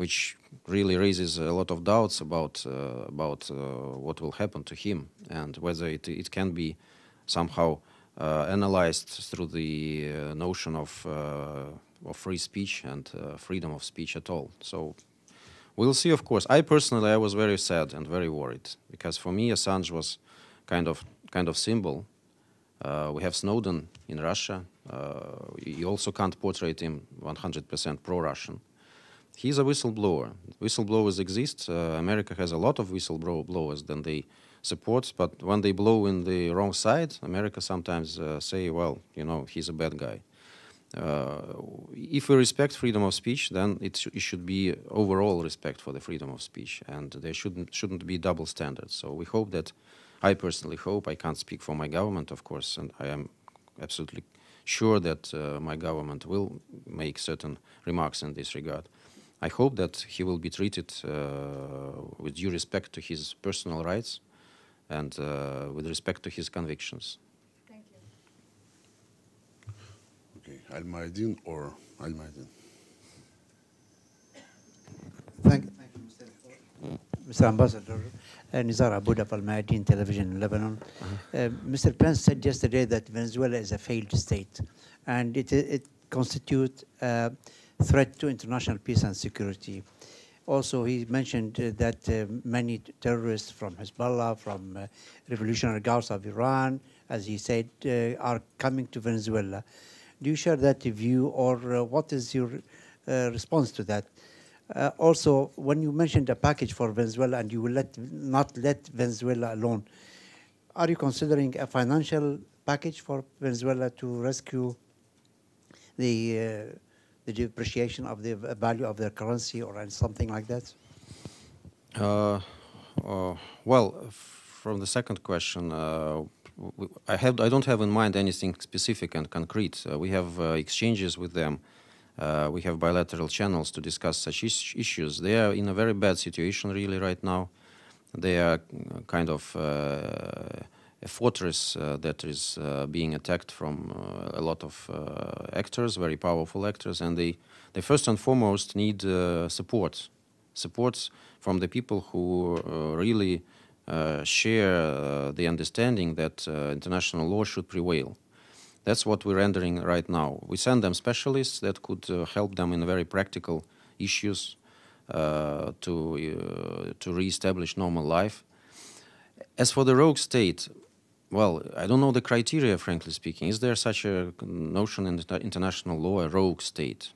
which really raises a lot of doubts about what will happen to him and whether it can be somehow analyzed through the notion of free speech and freedom of speech at all. So we'll see, of course. I personally, I was very sad and very worried because for me, Assange was kind of symbol. We have Snowden in Russia. You also can't portray him 100% pro-Russian. He's a whistleblower. Whistleblowers exist. America has a lot of whistleblowers than they support, but when they blow in the wrong side, America sometimes say, well, you know, he's a bad guy. If we respect freedom of speech, then it should be overall respect for the freedom of speech, and there shouldn't be double standards. So we hope that, I personally hope, I can't speak for my government, of course, and I am absolutely sure that my government will make certain remarks in this regard. I hope that he will be treated with due respect to his personal rights and with respect to his convictions. Thank you. Okay, Al-Mayadeen or Al-Mayadeen? Thank you, Mr. Ambassador. Nizar Abu of Al-Mayadeen Television in Lebanon. Mr. Pence said yesterday that Venezuela is a failed state, and it constitutes a threat to international peace and security. Also, he mentioned that many terrorists from Hezbollah, from Revolutionary Guards of Iran, as he said, are coming to Venezuela. Do you share that view, or what is your response to that? Also, when you mentioned a package for Venezuela and you will not let Venezuela alone, are you considering a financial package for Venezuela to rescue the depreciation of the value of their currency or something like that? Well, from the second question, I don't have in mind anything specific and concrete. We have exchanges with them. We have bilateral channels to discuss such issues. They are in a very bad situation really right now. They are kind of a fortress that is being attacked from a lot of actors, very powerful actors, and they first and foremost need support from the people who really share the understanding that international law should prevail. That's what we're rendering right now. We send them specialists that could help them in very practical issues to reestablish normal life. As for the rogue state, well, I don't know the criteria, frankly speaking. Is there such a notion in the international law, a rogue state?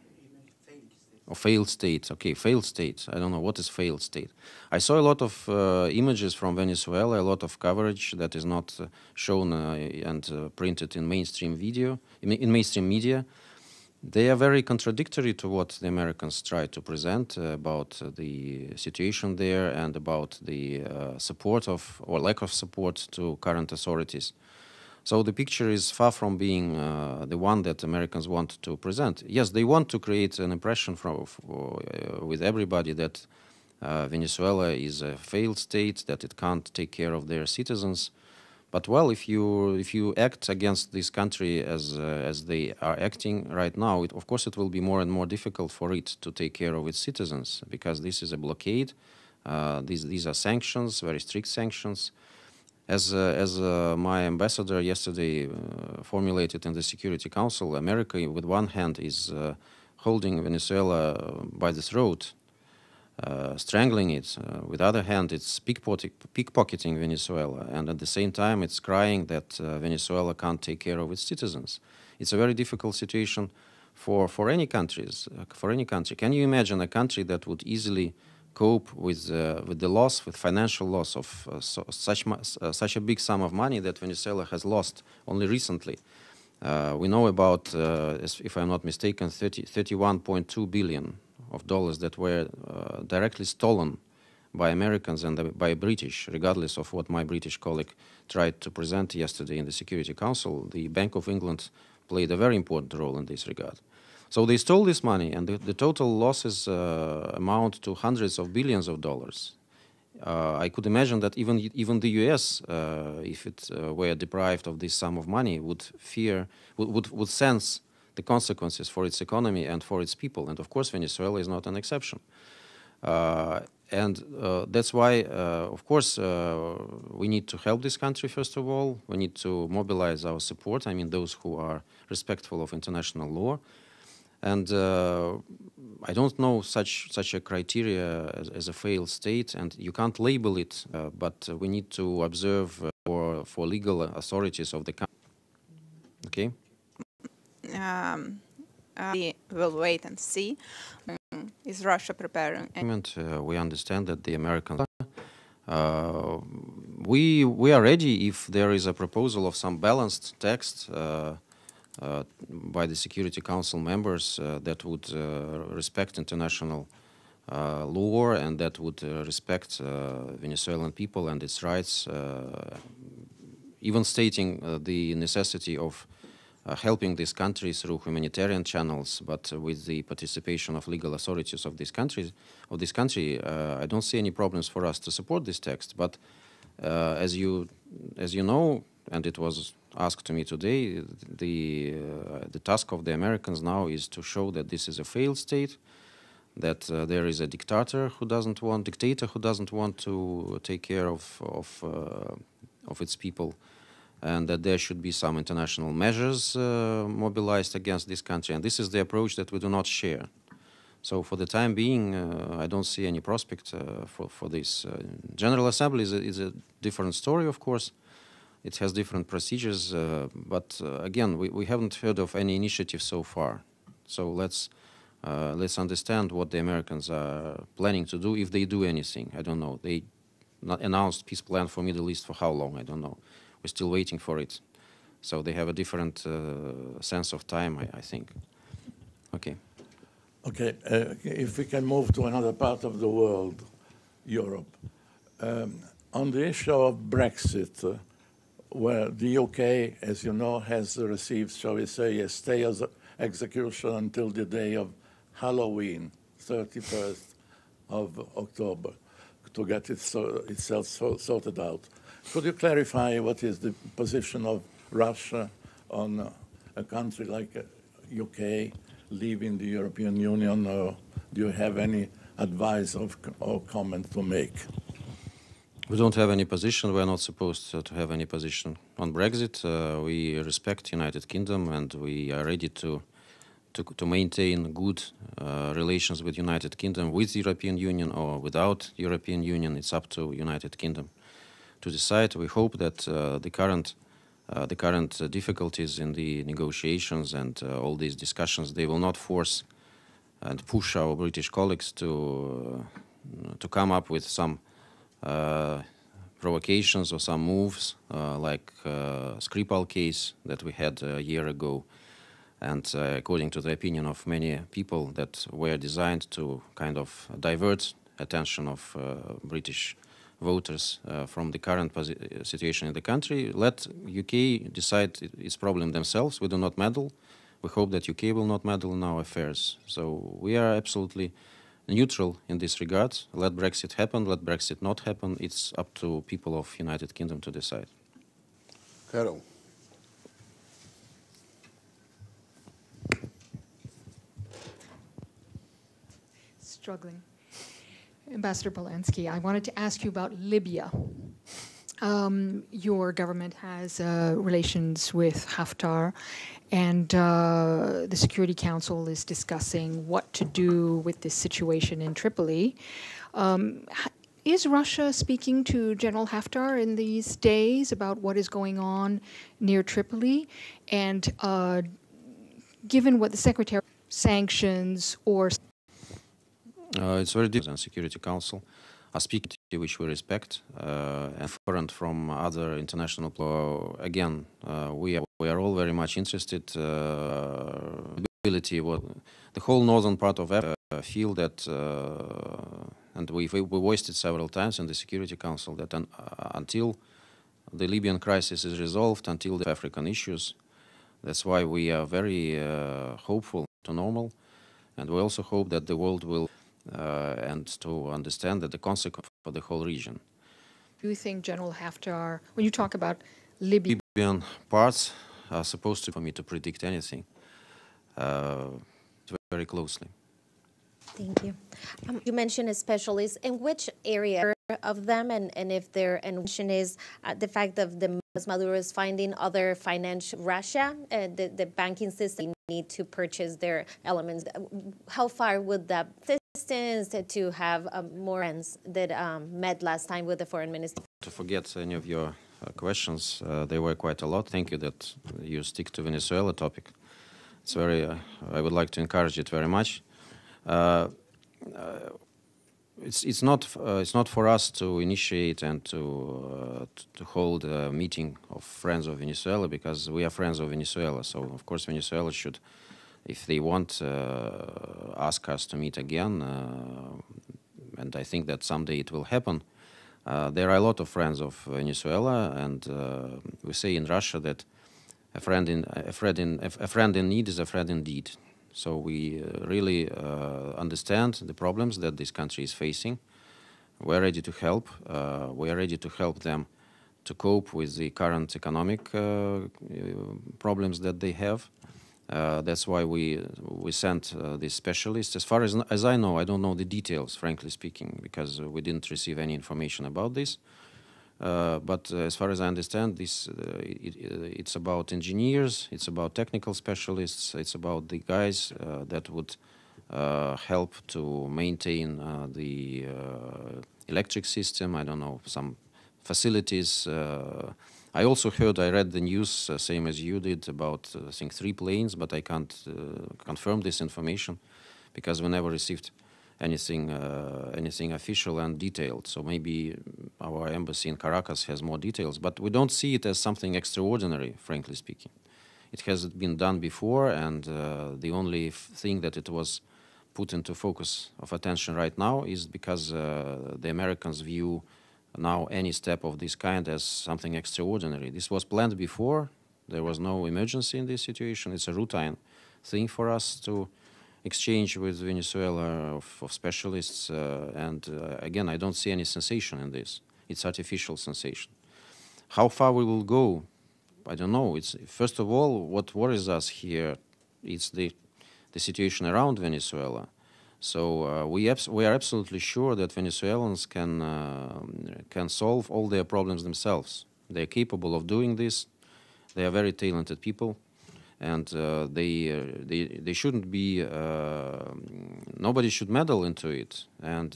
Or failed state. Okay, failed state. I don't know what is failed state. I saw a lot of images from Venezuela, a lot of coverage that is not shown and printed in mainstream video, in mainstream media. They are very contradictory to what the Americans try to present about the situation there and about the support of or lack of support to current authorities. So the picture is far from being the one that Americans want to present. Yes, they want to create an impression with everybody that Venezuela is a failed state, that it can't take care of their citizens. But well, if you act against this country as they are acting right now, of course it will be more and more difficult for it to take care of its citizens, because this is a blockade. These are sanctions, very strict sanctions. As my ambassador yesterday formulated in the Security Council, America, with one hand, is holding Venezuela by the throat, strangling it. With the other hand, it's pickpocketing Venezuela, and at the same time, it's crying that Venezuela can't take care of its citizens. It's a very difficult situation for any countries. For any country, can you imagine a country that would easily cope with the loss, with financial loss of such a big sum of money that Venezuela has lost only recently? We know about, if I'm not mistaken, 31.2 billion of dollars that were directly stolen by Americans and by British, regardless of what my British colleague tried to present yesterday in the Security Council. The Bank of England played a very important role in this regard. So they stole this money, and the total losses amount to hundreds of billions of dollars. I could imagine that even the U.S., if it were deprived of this sum of money, would sense the consequences for its economy and for its people. And of course, Venezuela is not an exception. And that's why, of course, we need to help this country, first of all. We need to mobilize our support, I mean, those who are respectful of international law. And I don't know such a criteria as a failed state, and you can't label it, but we need to observe for legal authorities of the country. Okay? We will wait and see. Is Russia preparing? We understand that the Americans we are ready if there is a proposal of some balanced text by the Security Council members that would respect international law and that would respect Venezuelan people and its rights, even stating the necessity of helping this country through humanitarian channels, but with the participation of legal authorities of this country, I don't see any problems for us to support this text. But as you know, and it was asked to me today, the task of the Americans now is to show that this is a failed state, that there is a dictator who doesn't want to take care of its people, and that there should be some international measures mobilized against this country. And this is the approach that we do not share. So for the time being, I don't see any prospect for this. General Assembly is a different story, of course. It has different procedures, but again, we haven't heard of any initiative so far. So let's understand what the Americans are planning to do, if they do anything. I don't know. They announced peace plan for Middle East for how long? I don't know. We're still waiting for it. So they have a different sense of time, I think. Okay. Okay, if we can move to another part of the world, Europe. On the issue of Brexit, where the UK, as you know, has received, shall we say, a stay of execution until the day of Halloween, 31st of October, to get itself sorted out. Could you clarify what is the position of Russia on a country like UK leaving the European Union, or do you have any advice or comment to make? We don't have any position. We're not supposed to have any position on Brexit. We respect United Kingdom, and we are ready to maintain good relations with United Kingdom, with the European Union or without European Union. It's up to United Kingdom to decide. We hope that the current difficulties in the negotiations and all these discussions, they will not force and push our British colleagues to come up with some provocations or some moves like Skripal case that we had a year ago, and according to the opinion of many people, that were designed to kind of divert attention of British voters from the current situation in the country. Let UK decide its problem themselves. We do not meddle. We hope that UK will not meddle in our affairs. So we are absolutely neutral in this regard. Let Brexit happen, let Brexit not happen. It's up to people of United Kingdom to decide. Carol. Struggling. Ambassador Polanski, I wanted to ask you about Libya. Your government has relations with Haftar, and the Security Council is discussing what to do with this situation in Tripoli. Is Russia speaking to General Haftar in these days about what is going on near Tripoli? And given what the Secretary sanctions or... It's very different. Security Council are speaking to which we respect, and different from other international. Again, we are all very much interested. Ability, the whole northern part of Africa feel that, and we voiced it several times in the Security Council, that until the Libyan crisis is resolved, until the African issues, that's why we are very hopeful to normal, and we also hope that the world will. And to understand that the consequence for the whole region. Do you think General Haftar, when you talk about Libya... Libyan parts are supposed to, for me to predict anything very closely. Thank you. You mentioned a specialist. In which area of them, and if there, and question is the fact of the Maduro is finding other financial Russia, the banking system need to purchase their elements. How far would that assistance to have more friends that met last time with the foreign minister? To forget any of your questions, there were quite a lot. Thank you that you stick to Venezuela topic. It's very. I would like to encourage it very much. It's not for us to initiate and to hold a meeting of friends of Venezuela, because we are friends of Venezuela. So of course Venezuela should, if they want, ask us to meet again, and I think that someday it will happen. There are a lot of friends of Venezuela, and we say in Russia that a friend in need is a friend indeed. So we really understand the problems that this country is facing. We're ready to help. We are ready to help them to cope with the current economic problems that they have. That's why we sent these specialists. As far as I know, I don't know the details, frankly speaking, because we didn't receive any information about this. But as far as I understand, it's about engineers, it's about technical specialists, it's about the guys that would help to maintain the electric system, I don't know, some facilities. I also I read the news, same as you did, about, I think, 3 planes, but I can't confirm this information because we never received anything official and detailed. So maybe our embassy in Caracas has more details, but we don't see it as something extraordinary, frankly speaking. It has been done before, and the only thing that it was put into focus of attention right now is because the Americans view now any step of this kind as something extraordinary. This was planned before. There was no emergency in this situation. It's a routine thing for us to exchange with Venezuela of specialists, and again, I don't see any sensation in this. It's artificial sensation. How far we will go, I don't know. It's, first of all, what worries us here is the situation around Venezuela. So we are absolutely sure that Venezuelans can solve all their problems themselves. They're capable of doing this. They are very talented people. And they shouldn't be. Nobody should meddle into it, and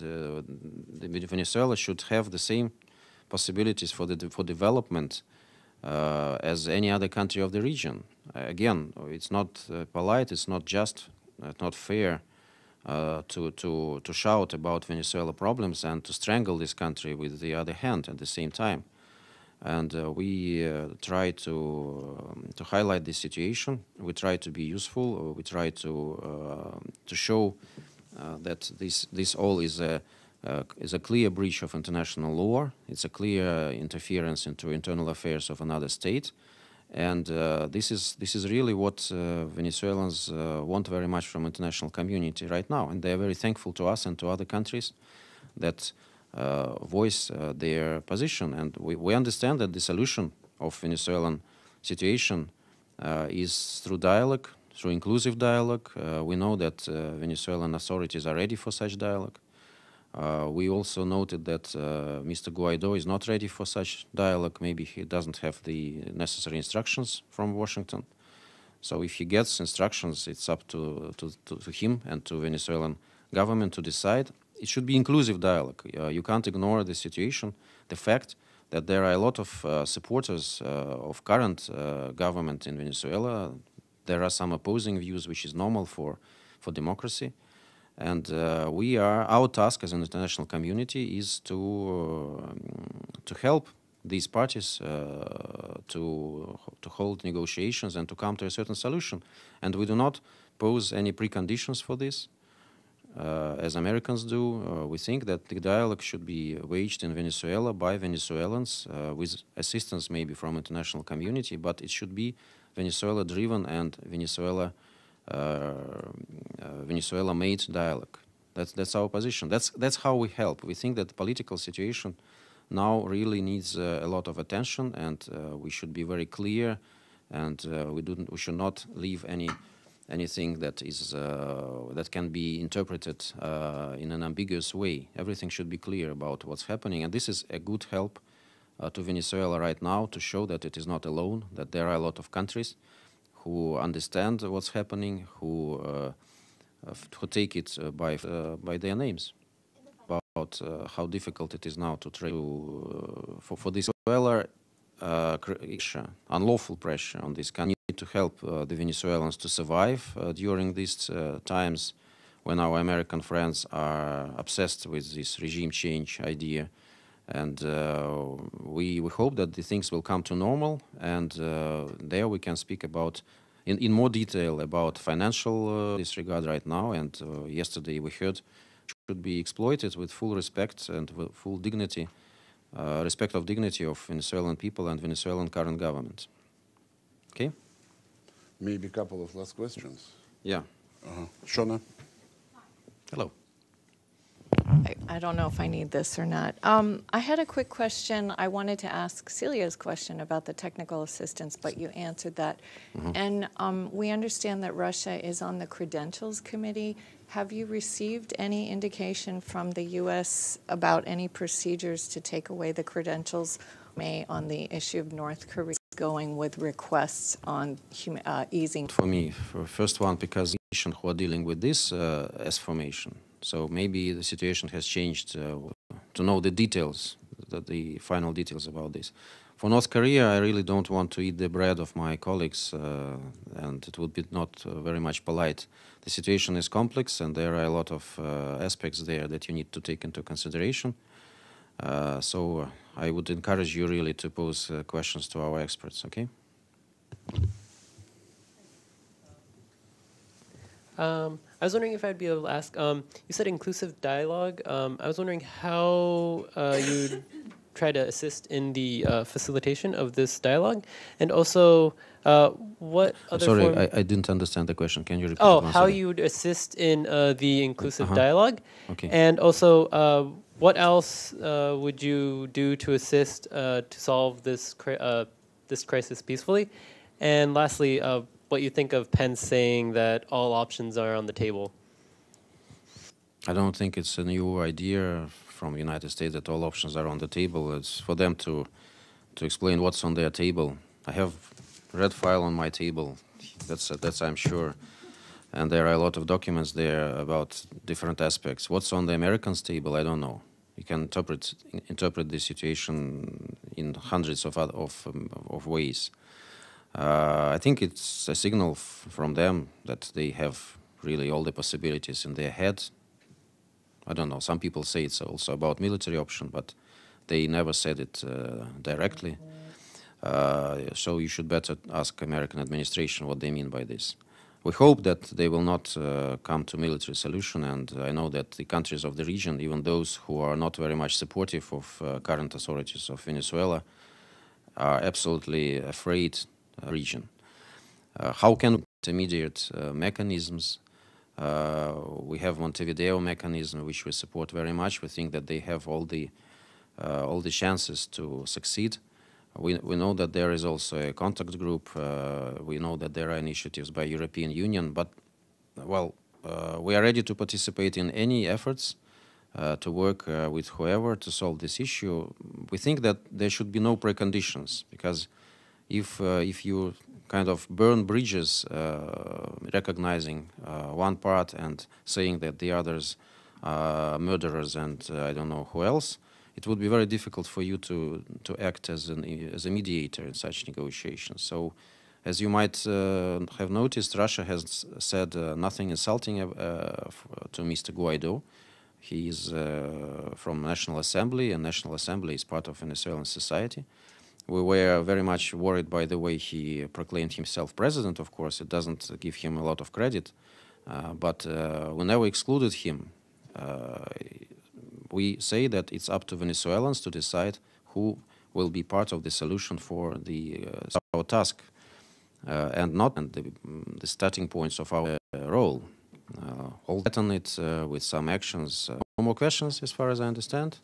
Venezuela should have the same possibilities for development as any other country of the region. Again, it's not polite, it's not just, it's not fair to shout about Venezuela problems and to strangle this country with the other hand at the same time. And we try to highlight this situation. We try to be useful. We try to show that this all is a clear breach of international law. It's a clear interference into internal affairs of another state, and this is really what Venezuelans want very much from international community right now. And they are very thankful to us and to other countries that voice their position, and we understand that the solution of Venezuelan situation is through dialogue, through inclusive dialogue. We know that Venezuelan authorities are ready for such dialogue. We also noted that Mr. Guaido is not ready for such dialogue. Maybe he doesn't have the necessary instructions from Washington. So if he gets instructions, it's up to him and to Venezuelan government to decide. It should be inclusive dialogue. You can't ignore the situation, the fact that there are a lot of supporters of current government in Venezuela. There are some opposing views, which is normal for democracy. And our task as an international community is to help these parties to hold negotiations and to come to a certain solution. And we do not pose any preconditions for this. As Americans do, we think that the dialogue should be waged in Venezuela by Venezuelans with assistance maybe from international community, but it should be Venezuela-driven and Venezuela-made dialogue. That's our position. That's how we help. We think that the political situation now really needs a lot of attention, and we should be very clear, and we should not leave any anything that is that can be interpreted in an ambiguous way. Everything should be clear about what's happening, and this is a good help to Venezuela right now to show that it is not alone, that there are a lot of countries who understand what's happening, who take it by their names, about how difficult it is now to try for this Venezuela unlawful pressure on this country to help the Venezuelans to survive during these times when our American friends are obsessed with this regime change idea. And we hope that the things will come to normal, and there we can speak about in more detail about financial disregard right now. And yesterday we heard should be exploited with full respect and with full dignity, respect of dignity of Venezuelan people and Venezuelan current government. Okay? Maybe a couple of last questions. Yeah. Shona? Hello. I don't know if I need this or not. I had a quick question. I wanted to ask Celia's question about the technical assistance, but you answered that. And we understand that Russia is on the Credentials Committee. Have you received any indication from the U.S. about any procedures to take away the credentials on the issue of North Korea going with requests on easing? For me, for first one, because who are dealing with this as formation. So maybe the situation has changed to know the details, the final details about this. For North Korea, I really don't want to eat the bread of my colleagues, and it would be not very much polite. The situation is complex, and there are a lot of aspects there that you need to take into consideration. So I would encourage you really to pose questions to our experts, okay? I was wondering if I'd be able to ask, you said inclusive dialogue. I was wondering how you'd try to assist in the facilitation of this dialogue, and also what other Sorry, I didn't understand the question. Can you repeat Oh, it once how again? you would assist in the inclusive dialogue. Okay. And also, what else would you do to assist to solve this this crisis peacefully? And lastly, what you think of Pence saying that all options are on the table? I don't think it's a new idea from the United States that all options are on the table. It's for them to explain what's on their table. I have red file on my table. That's I'm sure, and there are a lot of documents there about different aspects. What's on the Americans' table, I don't know. You can interpret the situation in hundreds of ways. I think it's a signal from them that they have really all the possibilities in their head. I don't know, some people say it's also about military option, but they never said it directly. So you should better ask American administration what they mean by this. We hope that they will not come to military solution, and I know that the countries of the region, even those who are not very much supportive of current authorities of Venezuela, are absolutely afraid region. How can intermediate mechanisms? We have Montevideo mechanism, which we support very much. We think that they have all the chances to succeed. We know that there is also a contact group. We know that there are initiatives by European Union, but well, we are ready to participate in any efforts to work with whoever to solve this issue. We think that there should be no preconditions, because if you kind of burn bridges, recognizing one part and saying that the others are murderers and I don't know who else, it would be very difficult for you to act as a mediator in such negotiations. So, as you might have noticed, Russia has said nothing insulting to Mr. Guaido. He is from National Assembly, and National Assembly is part of Venezuelan society. We were very much worried by the way he proclaimed himself president. Of course, it doesn't give him a lot of credit, but we never excluded him. We say that it's up to Venezuelans to decide who will be part of the solution for our task, and not the starting points of our role. Hold on it with some actions. No more questions, as far as I understand.